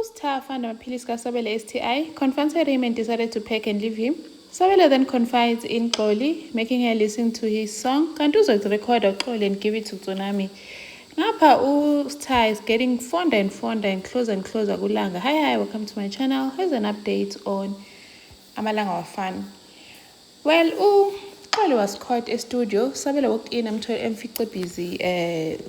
Star found amaphilisi kaSabelo STI, confronted him and decided to pack and leave him. Sabelo then confides in Xoli, making her listen to his song. Kanti uzokurekhoda uXoli and give it to Tsunami. Ngapha Star is getting fonder and fonder and closer kulanga. Hi, welcome to my channel. Here's an update on Amalanga Wafana. Well, uXoli was caught a studio. Sabelo walked in, emfice busy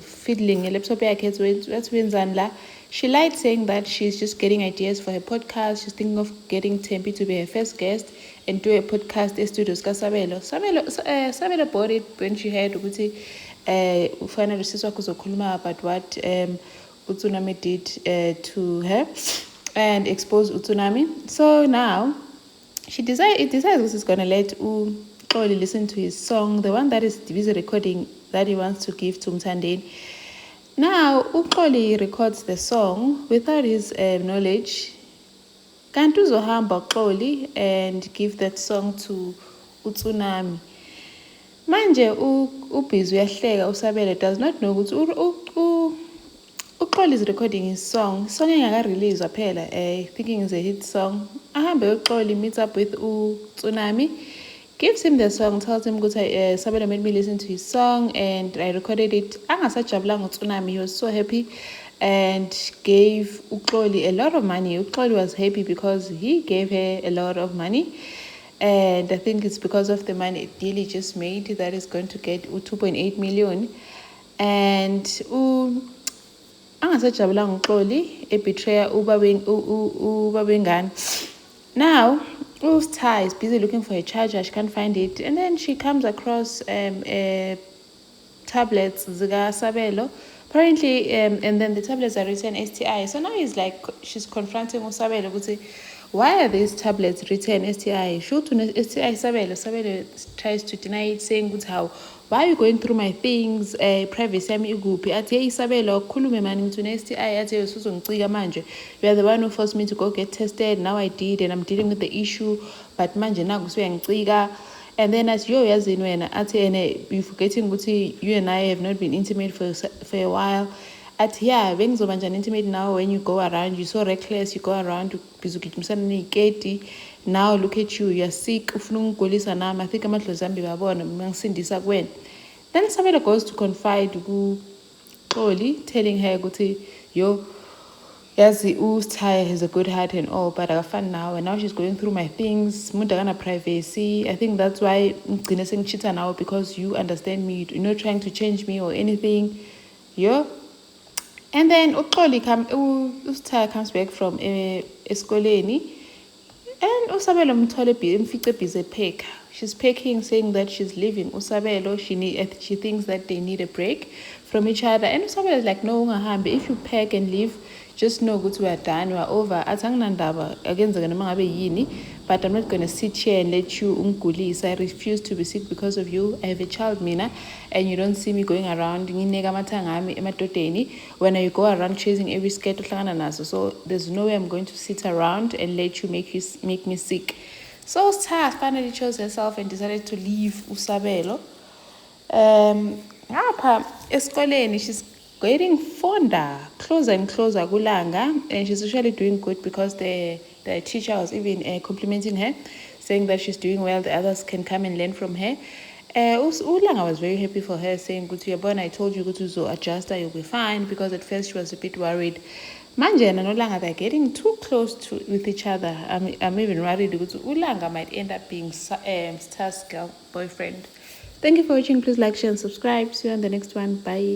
fiddling a laptop yakhe la. She lied, saying that she's just getting ideas for her podcast. She's thinking of getting Tempi to be her first guest and do a podcast at studios kaSabelo. Sabelo bought it when she heard ukuthi ufana usiswa kuzokhuluma about what uTsunami did to her and expose uTsunami. So now she decides she's gonna let uXoli listen to his song, the one that is busy recording that he wants to give to Mthandeni. Now, uXoli records the song without his knowledge. Kanti uzohamba uXoli and give that song to uTsunami. Manje ubhizi uyahleka uSabelo does not know ukuthi uXoli is recording his song. Song engaka-release phela, thinking it's a hit song. Ahambe uXoli meets up with uTsunami, gives him the song, tells him ukuthi Sabelo made me listen to his song and I recorded it. Angasajabulanga uTsunami, he was so happy and gave uXoli a lot of money. uXoli was happy because he gave her a lot of money. And I think it's because of the money deal he just made that is going to get 2.8 million. And angasajabulanga uXoli betrayer ubabengane. Now Star is busy looking for a charger. She can't find it, and then she comes across tablets zika Sabelo. Apparently, and then the tablets are written STI. So now she's confronting Sabelo. Why are these tablets written STI? Shoot to STI Sabelo. Sabelo tries to deny it, saying why are you going through my things? Privacy yami iguphi? Athi Sabelo khulume mani ngithu STI athi usuzongicika manje. You are the one who forced me to go get tested. Now I did and I'm dealing with the issue. But manje naku usuyangicika. And then as yo yazini wena athi you forgetting ukuthi you and I have not been intimate for a while. Yeah, bengizoba njani intimate now when you go around, you're so reckless, you go around busy ugijimisana ney'keti. Now look at you, you're sick, ufuna ungigulisa nami. I think amadlozi ami babona mangisindisa kuwena. Then Sabelo goes to confide kuXoli, telling her ukuthi yo yazi uSthaya has a good heart and all, but akafani nawe. Now she's going through my things, umuntu akana privacy. I think that's why ngigcine sengichitha nawe, because you understand me, you're not trying to change me or anything. Yo. And then uSthaya comes back from esikoleni and uSabelo mfice busy pack. She's packing, saying that she's leaving uSabelo. She thinks that they need a break from each other. And uSabelo is like, no, ungahambi. If you pack and leave, just know that we are done, we are over. But I'm not going to sit here and let you ungigulisa. I refuse to be sick because of you. I have a child, Mina, and you don't see me going around when you go around chasing every skirt. So there's no way I'm going to sit around and let you make me sick. So Star finally chose herself and decided to leave uSabelo. Ngapha esikoleni she's getting fonder, closer and closer kulanga, and she's usually doing good because the teacher was even complimenting her, saying that she's doing well, the others can come and learn from her. Ulanga was very happy for her, saying, Yabona, I told you to adjust, you'll be fine, because at first she was a bit worried. Manje and Ulanga, they're getting too close with each other. I'm even worried because Ulanga might end up being Star's girl boyfriend. Thank you for watching. Please like, share, and subscribe. See you on the next one. Bye.